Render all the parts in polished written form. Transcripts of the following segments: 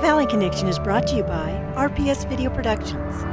Valley Connection is brought to you by RPS Video Productions.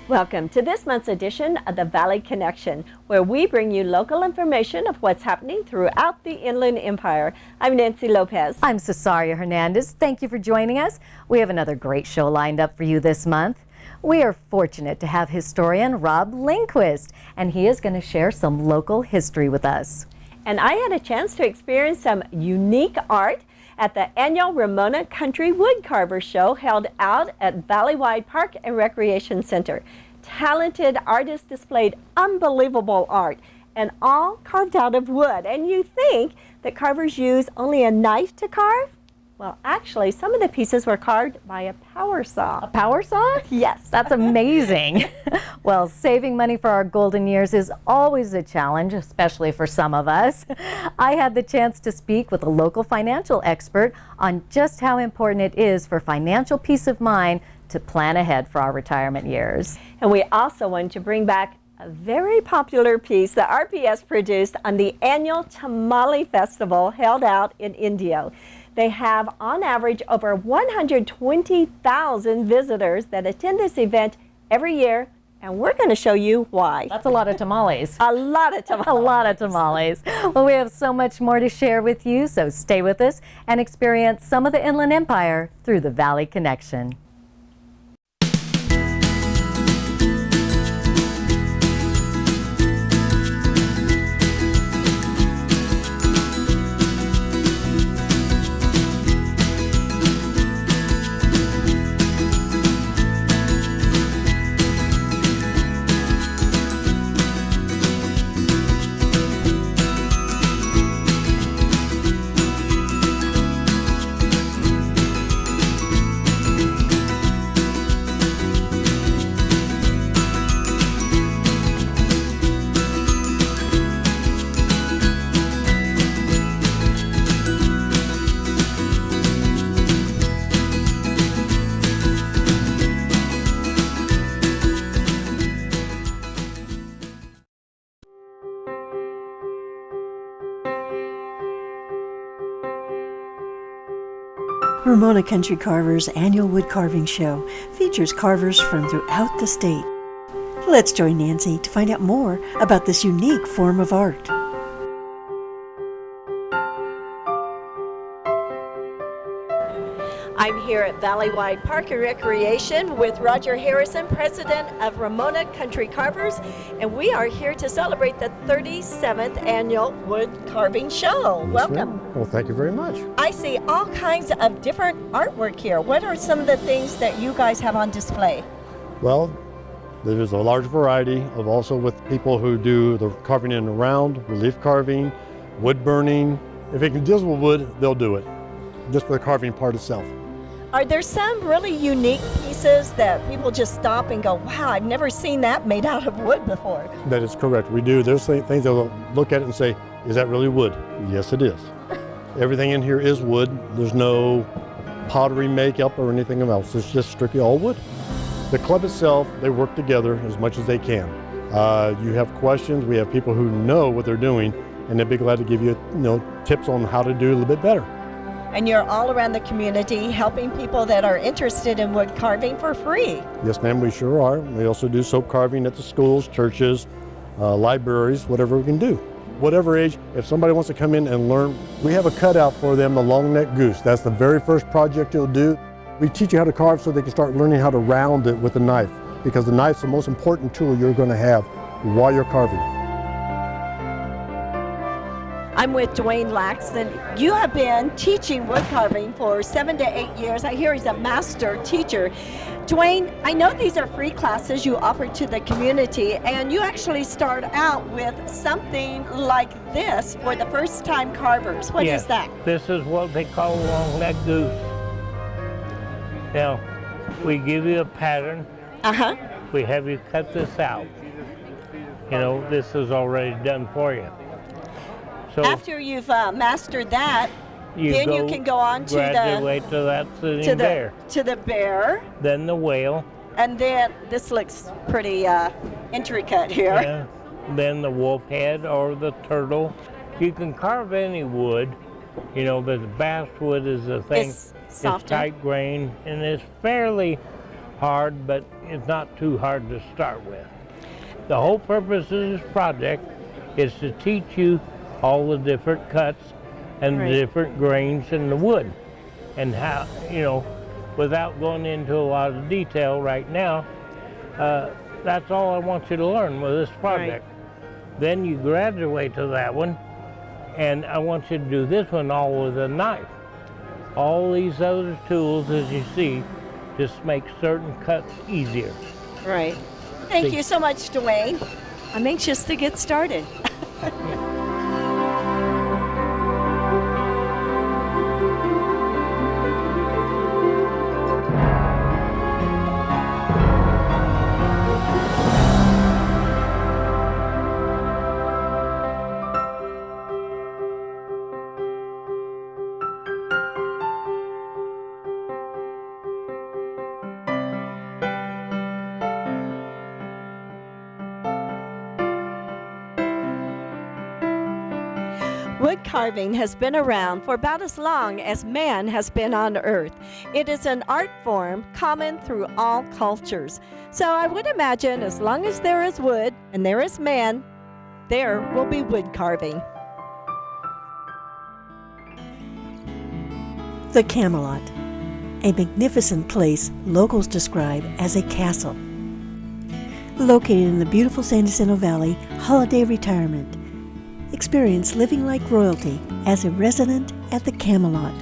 Welcome to this month's edition of the Valley Connection, where we bring you local information of what's happening throughout the Inland Empire. I'm Nancy Lopez. I'm Cesaria Hernandez. Thank you for joining us. We have another great show lined up for you this month. We are fortunate to have historian Rob Lindquist, and he is going to share some local history with us. And I had a chance to experience some unique art at the annual Ramona Country Woodcarver Show held out at Valleywide Park and Recreation Center. Talented artists displayed unbelievable art, and all carved out of wood. And you think that carvers use only a knife to carve? Well, actually, some of the pieces were carved by a power saw. A power saw? Yes. That's amazing. Well, saving money for our golden years is always a challenge, especially for some of us. I had the chance to speak with a local financial expert on just how important it is for financial peace of mind to plan ahead for our retirement years. And we also want to bring back a very popular piece that RPS produced on the annual Tamale Festival held out in Indio. They have, on average, over 120,000 visitors that attend this event every year, and we're going to show you why. That's a lot of tamales. A lot of tamales. A lot of tamales. Well, we have so much more to share with you, so stay with us and experience some of the Inland Empire through the Valley Connection. Ramona Country Carver's annual wood carving show features carvers from throughout the state. Let's join Nancy to find out more about this unique form of art. I'm here at Valleywide Park and Recreation with Roger Harrison, president of Ramona Country Carvers, and we are here to celebrate the 37th annual wood carving show. Yes, Welcome. ma'am. Well, thank you very much. I see all kinds of different artwork here. What are some of the things that you guys have on display? Well, there's a large variety of also with people who do the carving in the round, relief carving, wood burning. If it can deal with wood, they'll do it, just the carving part itself. Are there some really unique pieces that people just stop and go, wow, I've never seen that made out of wood before? That is correct. We do. There's things they'll look at it and say, is that really wood? Yes, it is. Everything in here is wood. There's no pottery makeup or anything else. It's just strictly all wood. The club itself, they work together as much as they can. You have questions, we have people who know what they're doing, and they'd be glad to give you, tips on how to do a little bit better. And you're all around the community helping people that are interested in wood carving for free. Yes, ma'am, we sure are. We also do soap carving at the schools, churches, libraries, whatever we can do. Whatever age, if somebody wants to come in and learn, we have a cutout for them, the long-necked goose. That's the very first project you'll do. We teach you how to carve so they can start learning how to round it with a knife, because the knife's the most important tool you're going to have while you're carving. I'm with Dwayne Laxton. You have been teaching wood carving for 7 to 8 years. I hear he's a master teacher. Dwayne, I know these are free classes you offer to the community, and you actually start out with something like this for the first-time carvers. What is that? This is what they call a long-necked goose. Now, we give you a pattern. Uh-huh. We have you cut this out. You know, this is already done for you. So After you've mastered that, then you can go on to graduate to that sitting bear. To the bear. Then the whale. And then, this looks pretty intricate here. Yeah. Then the wolf head or the turtle. You can carve any wood, you know, but the basswood is the thing. It's softer. It's tight grain and it's fairly hard, but it's not too hard to start with. The whole purpose of this project is to teach you all the different cuts and the different grains in the wood, and how, you know, without going into a lot of detail right now, that's all I want you to learn with this project. Then you graduate to that one, and I want you to do this one all with a knife. All these other tools, as you see, just make certain cuts easier. Right. Thank you so much, Dwayne. I'm anxious to get started. Wood carving has been around for about as long as man has been on Earth. It is an art form common through all cultures. So I would imagine as long as there is wood and there is man, there will be wood carving. The Camelot, a magnificent place locals describe as a castle. Located in the beautiful San Jacinto Valley, holiday retirement. Experience living like royalty as a resident at the Camelot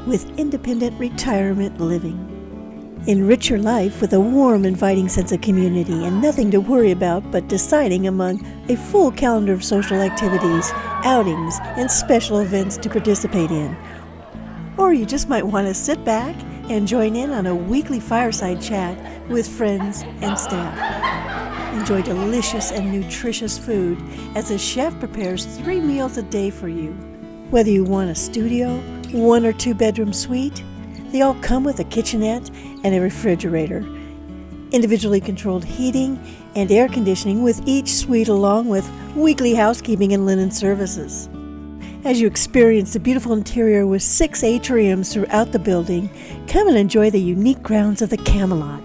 with independent retirement living. Enrich your life with a warm, inviting sense of community and nothing to worry about but deciding among a full calendar of social activities, outings, and special events to participate in. Or you just might want to sit back and join in on a weekly fireside chat with friends and staff. Enjoy delicious and nutritious food as a chef prepares 3 meals a day for you. Whether you want a studio, 1 or 2 bedroom suite, they all come with a kitchenette and a refrigerator. Individually controlled heating and air conditioning with each suite, along with weekly housekeeping and linen services. As you experience the beautiful interior with 6 atriums throughout the building, come and enjoy the unique grounds of the Camelot.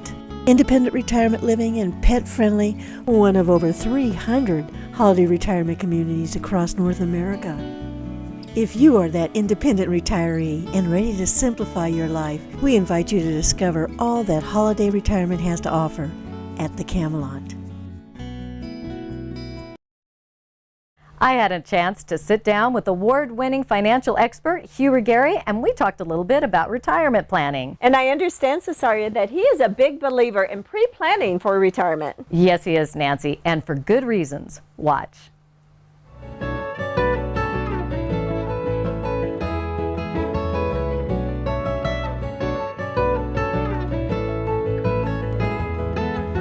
Independent retirement living and pet-friendly, one of over 300 holiday retirement communities across North America. If you are that independent retiree and ready to simplify your life, we invite you to discover all that holiday retirement has to offer at the Camelot. I had a chance to sit down with award-winning financial expert Hugh Regary, and we talked a little bit about retirement planning. And I understand, Cesaria, that he is a big believer in pre-planning for retirement. Yes, he is, Nancy, and for good reasons. Watch.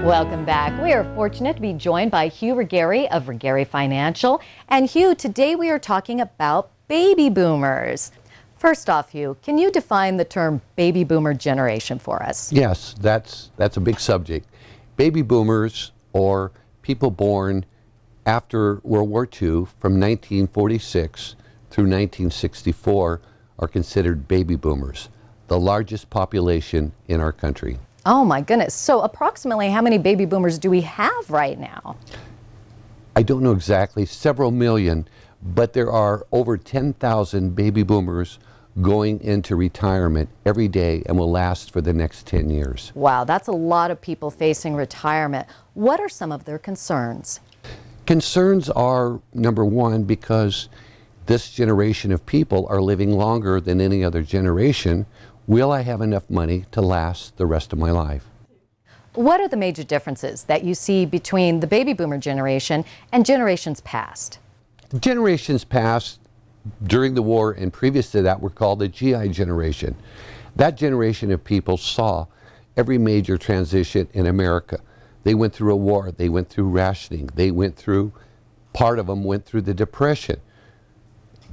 Welcome back. We are fortunate to be joined by Hugh Regary of Regary Financial. And Hugh, today we are talking about baby boomers. First off, Hugh, can you define the term baby boomer generation for us? Yes, that's a big subject. Baby boomers, or people born after World War II from 1946 through 1964, are considered baby boomers, the largest population in our country. Oh my goodness. So approximately how many baby boomers do we have right now? I don't know exactly, several million, but there are over 10,000 baby boomers going into retirement every day and will last for the next 10 years. Wow, that's a lot of people facing retirement. What are some of their concerns? Concerns are, number one, because this generation of people are living longer than any other generation. Will I have enough money to last the rest of my life? What are the major differences that you see between the baby boomer generation and generations past? Generations past, during the war and previous to that, were called the GI generation. That generation of people saw every major transition in America. They went through a war, they went through rationing, part of them went through the Depression.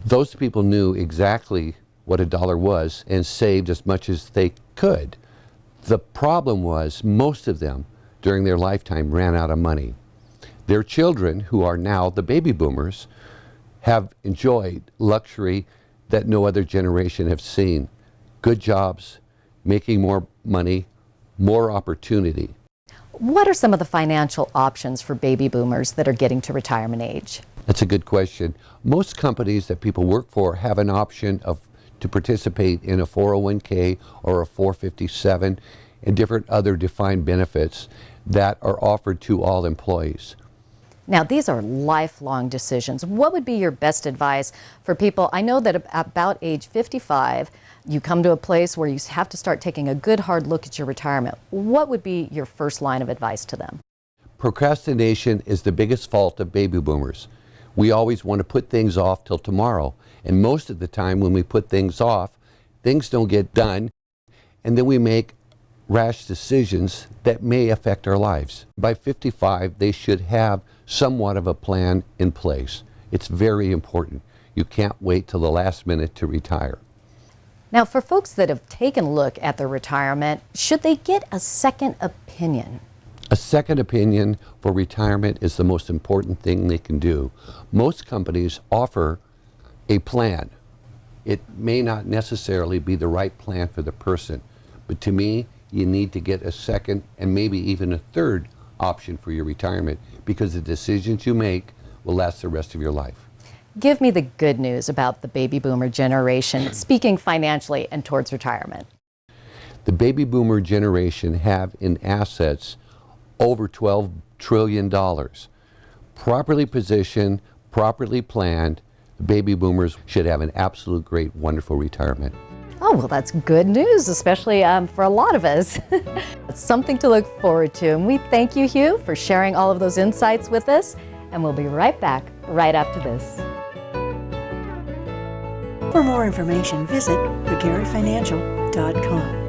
Those people knew exactly what a dollar was and saved as much as they could. The problem was most of them during their lifetime ran out of money. Their children, who are now the baby boomers, have enjoyed luxury that no other generation have seen. Good jobs, making more money, more opportunity. What are some of the financial options for baby boomers that are getting to retirement age? That's a good question. Most companies that people work for have an option to participate in a 401k or a 457 and different other defined benefits that are offered to all employees. Now, these are lifelong decisions. What would be your best advice for people? I know that about age 55, you come to a place where you have to start taking a good hard look at your retirement. What would be your first line of advice to them? Procrastination is the biggest fault of baby boomers. We always want to put things off till tomorrow. And most of the time when we put things off, things don't get done. And then we make rash decisions that may affect our lives. By 55, they should have somewhat of a plan in place. It's very important. You can't wait till the last minute to retire. Now, for folks that have taken a look at their retirement, should they get a second opinion? A second opinion for retirement is the most important thing they can do. Most companies offer a plan. It may not necessarily be the right plan for the person, but to me, you need to get a second and maybe even a third option for your retirement, because the decisions you make will last the rest of your life. Give me the good news about the baby boomer generation, speaking financially and towards retirement. The baby boomer generation have in assets over $12 trillion. Properly positioned, properly planned, the baby boomers should have an absolute great, wonderful retirement. Oh, well, that's good news, especially for a lot of us. It's something to look forward to. And we thank you, Hugh, for sharing all of those insights with us. And we'll be right back right after this. For more information, visit McGarryFinancial.com.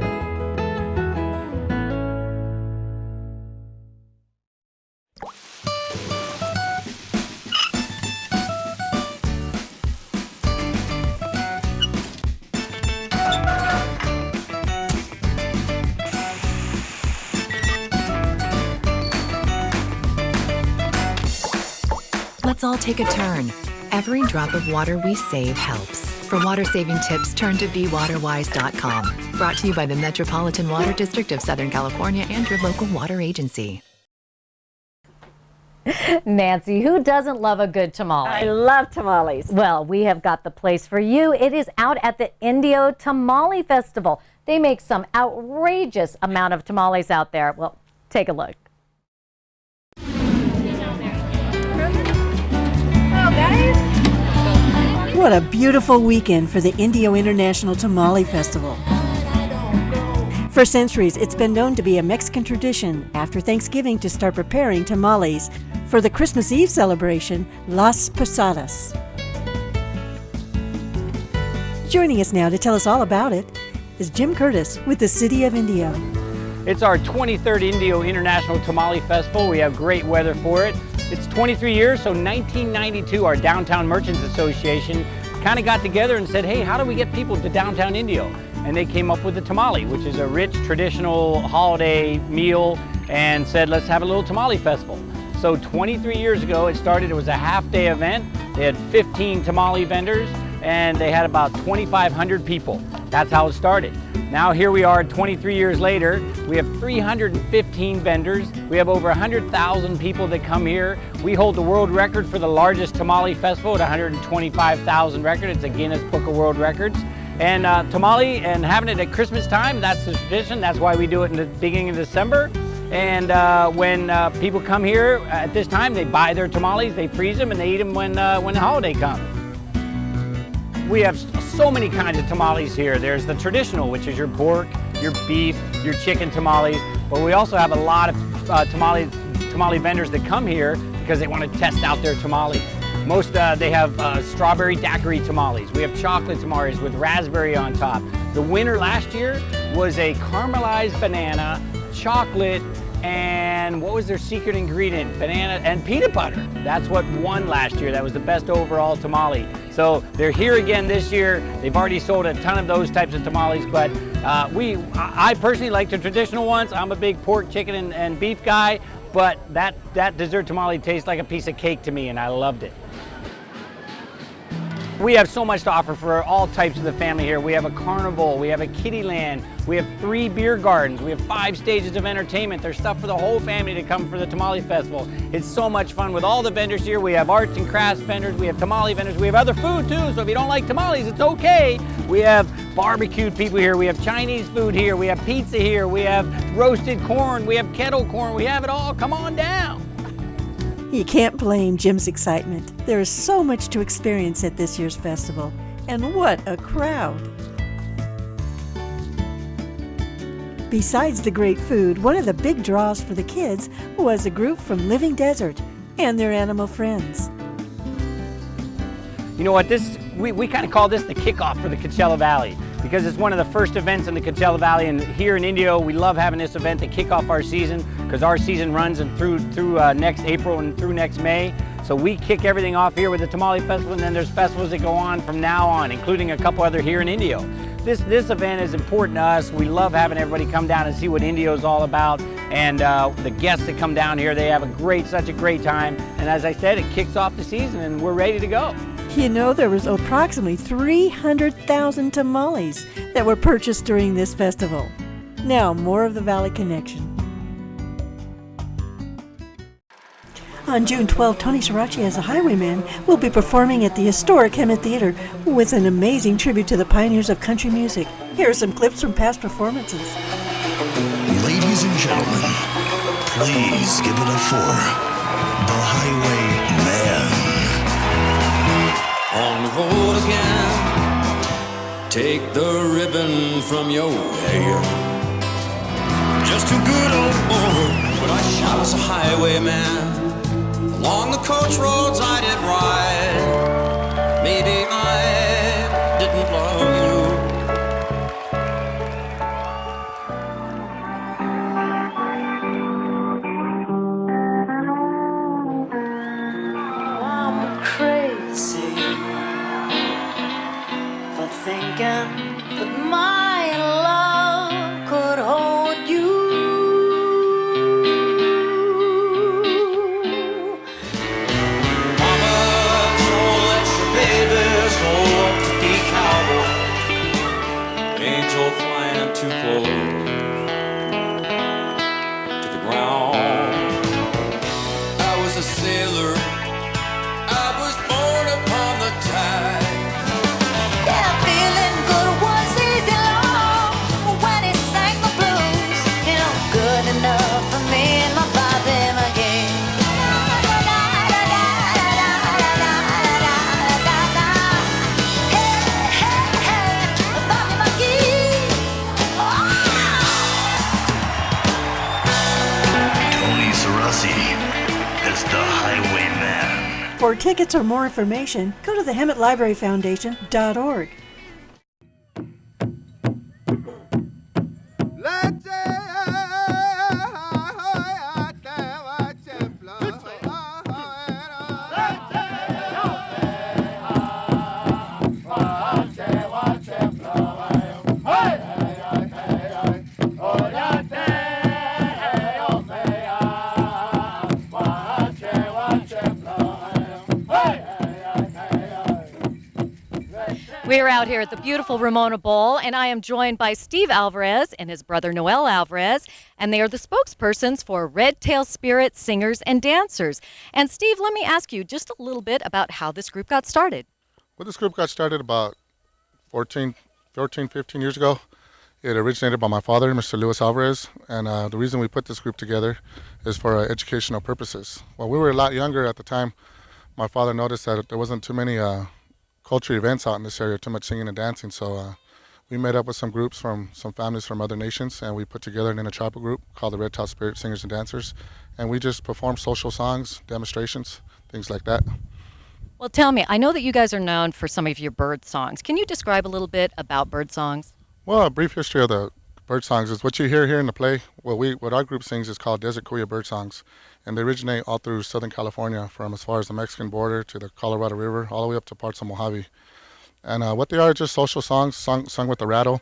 Let's all take a turn. Every drop of water we save helps. For water-saving tips, turn to BeWaterWise.com. Brought to you by the Metropolitan Water District of Southern California and your local water agency. Nancy, who doesn't love a good tamale? I love tamales. Well, we have got the place for you. It is out at the Indio Tamale Festival. They make some outrageous amount of tamales out there. Well, take a look. What a beautiful weekend for the Indio International Tamale Festival. For centuries, it's been known to be a Mexican tradition after Thanksgiving to start preparing tamales for the Christmas Eve celebration, Las Posadas. Joining us now to tell us all about it is Jim Curtis with the City of Indio. It's our 23rd Indio International Tamale Festival. We have great weather for it. It's 23 years, so 1992, our Downtown Merchants Association kind of got together and said, hey, how do we get people to downtown Indio? And they came up with the tamale, which is a rich, traditional holiday meal, and said, let's have a little tamale festival. So 23 years ago, it started. It was a half-day event. They had 15 tamale vendors, and they had about 2,500 people. That's how it started. Now here we are 23 years later, we have 315 vendors. We have over 100,000 people that come here. We hold the world record for the largest tamale festival at 125,000 record. It's a Guinness Book of World Records. And tamale and having it at Christmas time, that's the tradition. That's why we do it in the beginning of December. And when people come here at this time, they buy their tamales, they freeze them, and they eat them when the holiday comes. We have so many kinds of tamales here. There's the traditional, which is your pork, your beef, your chicken tamales, but we also have a lot of tamale vendors that come here because they want to test out their tamales. Most, they have strawberry daiquiri tamales. We have chocolate tamales with raspberry on top. The winner last year was a caramelized banana, chocolate, and what was their secret ingredient? Banana and peanut butter. That's what won last year. That was the best overall tamale. So they're here again this year. They've already sold a ton of those types of tamales, but I personally like the traditional ones. I'm a big pork, chicken, and beef guy, but that dessert tamale tastes like a piece of cake to me, and I loved it. We have so much to offer for all types of the family here. We have a carnival, we have a kiddie land, we have 3 beer gardens, we have 5 stages of entertainment. There's stuff for the whole family to come for the Tamale Festival. It's so much fun with all the vendors here. We have arts and crafts vendors, we have tamale vendors, we have other food too, so if you don't like tamales, it's okay. We have barbecued people here, we have Chinese food here, we have pizza here, we have roasted corn, we have kettle corn, we have it all. Come on down. You can't blame Jim's excitement. There is so much to experience at this year's festival. And what a crowd! Besides the great food, one of the big draws for the kids was a group from Living Desert and their animal friends. You know what, we kind of call this the kickoff for the Coachella Valley, because it's one of the first events in the Coachella Valley, and here in Indio we love having this event to kick off our season, because our season runs through next April and through next May. So we kick everything off here with the Tamale Festival, and then there's festivals that go on from now on, including a couple other here in Indio. This event is important to us. We love having everybody come down and see what Indio is all about, and the guests that come down here, they have such a great time. And as I said, it kicks off the season and we're ready to go. You know, there was approximately 300,000 tamales that were purchased during this festival. Now, more of the Valley Connection. On June 12, Tony Sriracha as a Highwayman will be performing at the historic Hemet Theater with an amazing tribute to the pioneers of country music. Here are some clips from past performances. Ladies and gentlemen, please give it up for the Highwayman. On the road again, take the ribbon from your hair. Just too good old boy, but I shot as a highwayman. Along the coach roads I did ride. Maybe I didn't love you. I'm crazy for thinking that my love could hold you. Mama, don't let your babies go up to be cowboy. Angel flying too close to the ground. I was a sailor. I was born upon the tide. Yeah, feeling good was easy long when he sang the blues. You know, good enough for me and my Bobby McGee. Hey, hey, hey, Bobby McGee. Tony Sriracha as the Highwayman. For tickets or more information, go to the Hemet Library Foundation.org. We are out here at the beautiful Ramona Bowl, and I am joined by Steve Alvarez and his brother Noel Alvarez, and they are the spokespersons for Red Tail Spirit Singers and Dancers. And Steve, let me ask you just a little bit about how this group got started. Well, this group got started about 14, 15 years ago. It originated by my father, Mr. Luis Alvarez, and the reason we put this group together is for educational purposes. While we were a lot younger at the time, my father noticed that there wasn't too many culture events out in this area, too much singing and dancing, so we met up with some groups from some families from other nations, and we put together an intertribal group called the Red Tail Spirit Singers and Dancers, and we just perform social songs, demonstrations, things like that. Well, tell me, I know that you guys are known for some of your bird songs. Can you describe a little bit about bird songs? Well, a brief history of the bird songs is what you hear here in the play. What our group sings is called Desert Kuya bird songs, and they originate all through Southern California, from as far as the Mexican border to the Colorado River, all the way up to parts of Mojave. And what they are just social songs sung with the rattle.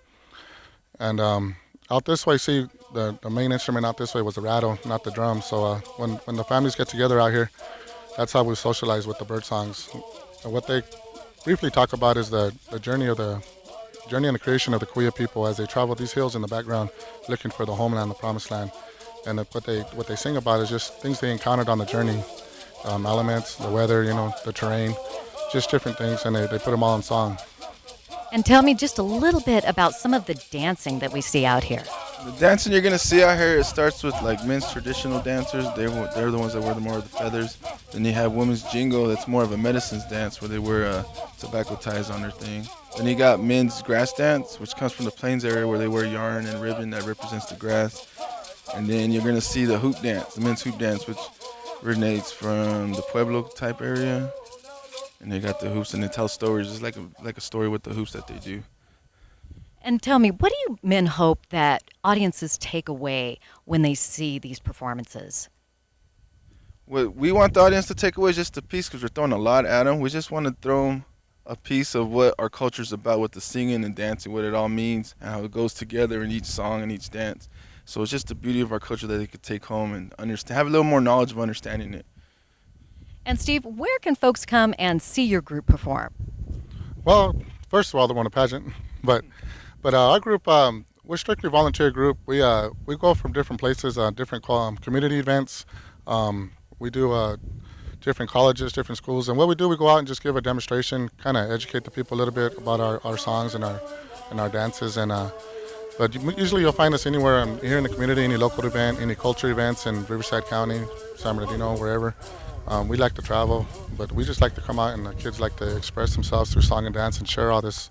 And out this way, see, the main instrument out this way was the rattle, not the drum. So when the families get together out here, that's how we socialize with the bird songs. And what they briefly talk about is the journey and the creation of the Kuya people as they travel these hills in the background, looking for the homeland, the promised land. And what they sing about is just things they encountered on the journey, elements, the weather, the terrain, just different things, and they put them all in song. And tell me just a little bit about some of the dancing that we see out here. The dancing you're gonna see out here, it starts with like men's traditional dancers. They're the ones that wear more of the feathers. Then you have women's jingo, that's more of a medicines dance where they wear tobacco ties on their thing. Then you got men's grass dance, which comes from the plains area where they wear yarn and ribbon that represents the grass. And then you're gonna see the hoop dance, the men's hoop dance, which originates from the Pueblo type area. And they got the hoops and they tell stories. It's like a story with the hoops that they do. And tell me, what do you men hope that audiences take away when they see these performances? What we want the audience to take away is just a piece, because we're throwing a lot at them. We just want to throw them a piece of what our culture's about, with the singing and dancing, what it all means, and how it goes together in each song and each dance. So it's just the beauty of our culture that they could take home and understand, have a little more knowledge of understanding it. And Steve, where can folks come and see your group perform? Well, first of all, they want a pageant, but our group, we're strictly volunteer group. We go from different places, different community events. We do different colleges, different schools, and what we do, we go out and just give a demonstration, kind of educate the people a little bit about our songs and our dances. But usually you'll find us anywhere here in the community, any local event, any culture events in Riverside County, San Bernardino, wherever. We like to travel, but we just like to come out, and the kids like to express themselves through song and dance and share all this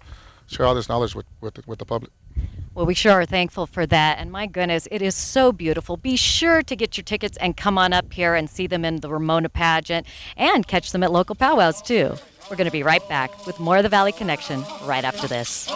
knowledge with the public. Well, we sure are thankful for that. And my goodness, it is so beautiful. Be sure to get your tickets and come on up here and see them in the Ramona pageant and catch them at local powwows too. We're going to be right back with more of the Valley Connection right after this.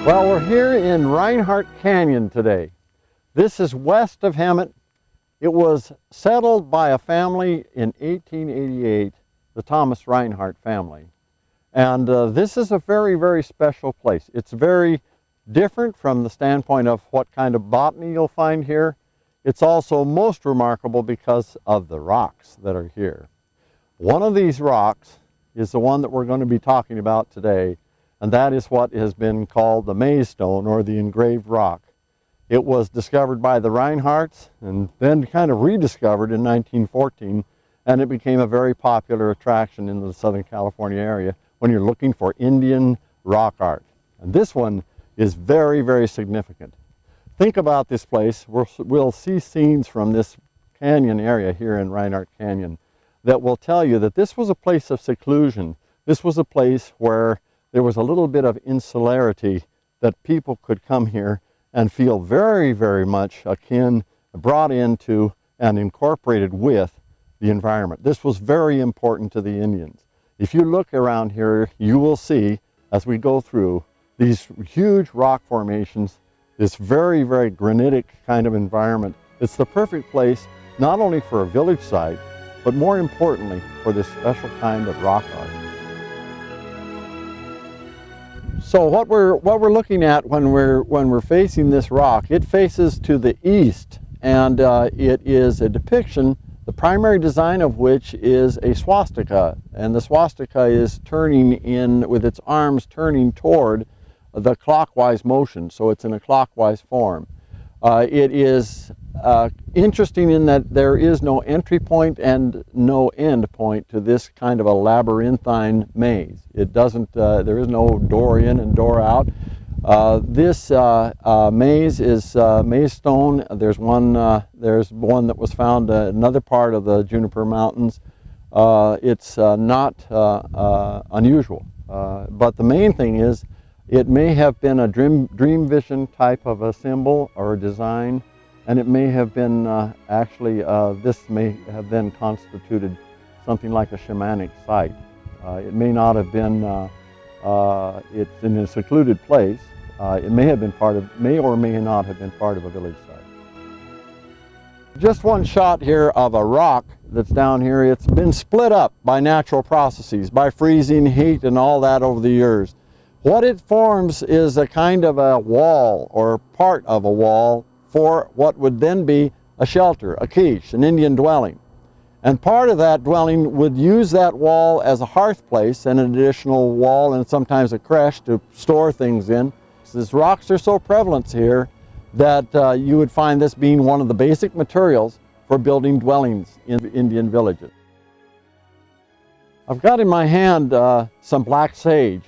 Well, we're here in Reinhardt Canyon today. This is west of Hemet. It was settled by a family in 1888, the Thomas Reinhardt family. And this is a very, very special place. It's very different from the standpoint of what kind of botany you'll find here. It's also most remarkable because of the rocks that are here. One of these rocks is the one that we're going to be talking about today, and that is what has been called the Maze Stone, or the Engraved Rock. It was discovered by the Reinhardts and then kind of rediscovered in 1914, and it became a very popular attraction in the Southern California area when you're looking for Indian rock art. And this one is very, very significant. Think about this place. We'll see scenes from this canyon area here in Reinhardt Canyon that will tell you that this was a place of seclusion. This was a place where there was a little bit of insularity, that people could come here and feel very, very much akin, brought into and incorporated with the environment. This was very important to the Indians. If you look around here, you will see, as we go through, these huge rock formations, this very, very granitic kind of environment. It's the perfect place not only for a village site, but more importantly, for this special kind of rock art. So what we're looking at when we're facing this rock, it faces to the east, and it is a depiction, the primary design of which is a swastika, and the swastika is turning in with its arms turning toward the clockwise motion, so it's in a clockwise form. It is interesting in that there is no entry point and no end point to this kind of a labyrinthine maze. It doesn't, there is no door in and door out. This maze is maze stone. There's one that was found in another part of the Juniper Mountains. It's not unusual, but the main thing is it may have been a dream vision type of a symbol or a design, and it may have been actually, this may have then constituted something like a shamanic site. It may not have been, it's in a secluded place. It may have been may or may not have been part of a village site. Just one shot here of a rock that's down here. It's been split up by natural processes, by freezing, heat, and all that over the years. What it forms is a kind of a wall or part of a wall for what would then be a shelter, a quiche, an Indian dwelling. And part of that dwelling would use that wall as a hearth place and an additional wall and sometimes a creche to store things in. So these rocks are so prevalent here that you would find this being one of the basic materials for building dwellings in Indian villages. I've got in my hand some black sage.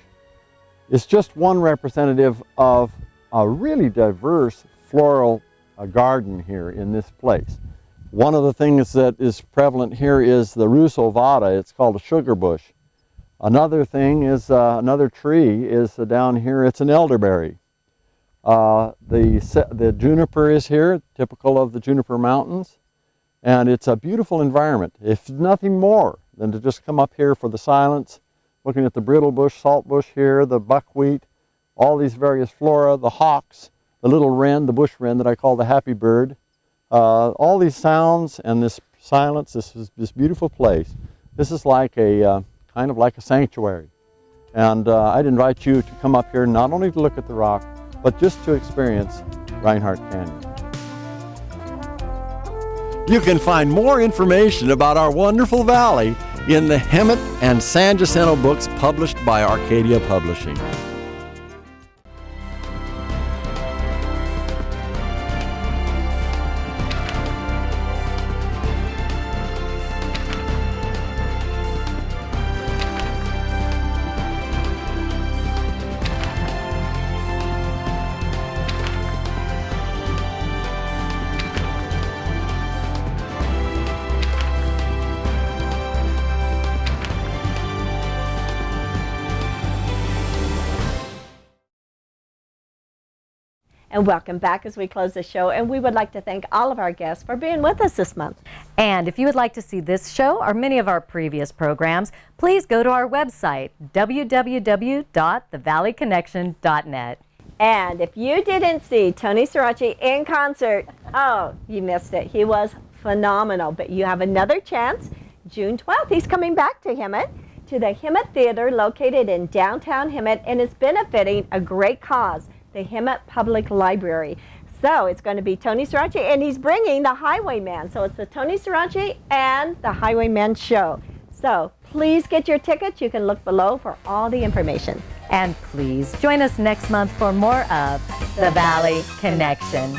It's just one representative of a really diverse floral garden here in this place. One of the things that is prevalent here is the Russo vada. It's called a sugar bush. Another thing is, another tree is down here, it's an elderberry. The juniper is here, typical of the Juniper Mountains, and it's a beautiful environment. If nothing more than to just come up here for the silence, looking at the brittle bush, salt bush here, the buckwheat, all these various flora, the hawks, the little wren, the bush wren that I call the happy bird, all these sounds and this silence, this beautiful place. This is like a kind of like a sanctuary. And I'd invite you to come up here not only to look at the rock, but just to experience Reinhardt Canyon. You can find more information about our wonderful valley in the Hemet and San Jacinto books published by Arcadia Publishing. And welcome back as we close the show. And we would like to thank all of our guests for being with us this month. And if you would like to see this show or many of our previous programs, please go to our website, www.thevalleyconnection.net. And if you didn't see Tony Sirachi in concert, oh, you missed it. He was phenomenal. But you have another chance. June 12th, he's coming back to Hemet, to the Hemet Theater located in downtown Hemet, and is benefiting a great cause, the Hemet Public Library. So it's going to be Tony Sirachi, and he's bringing the Highwayman. So it's the Tony Sirachi and the Highwayman show. So please get your tickets. You can look below for all the information. And please join us next month for more of The Valley Connection.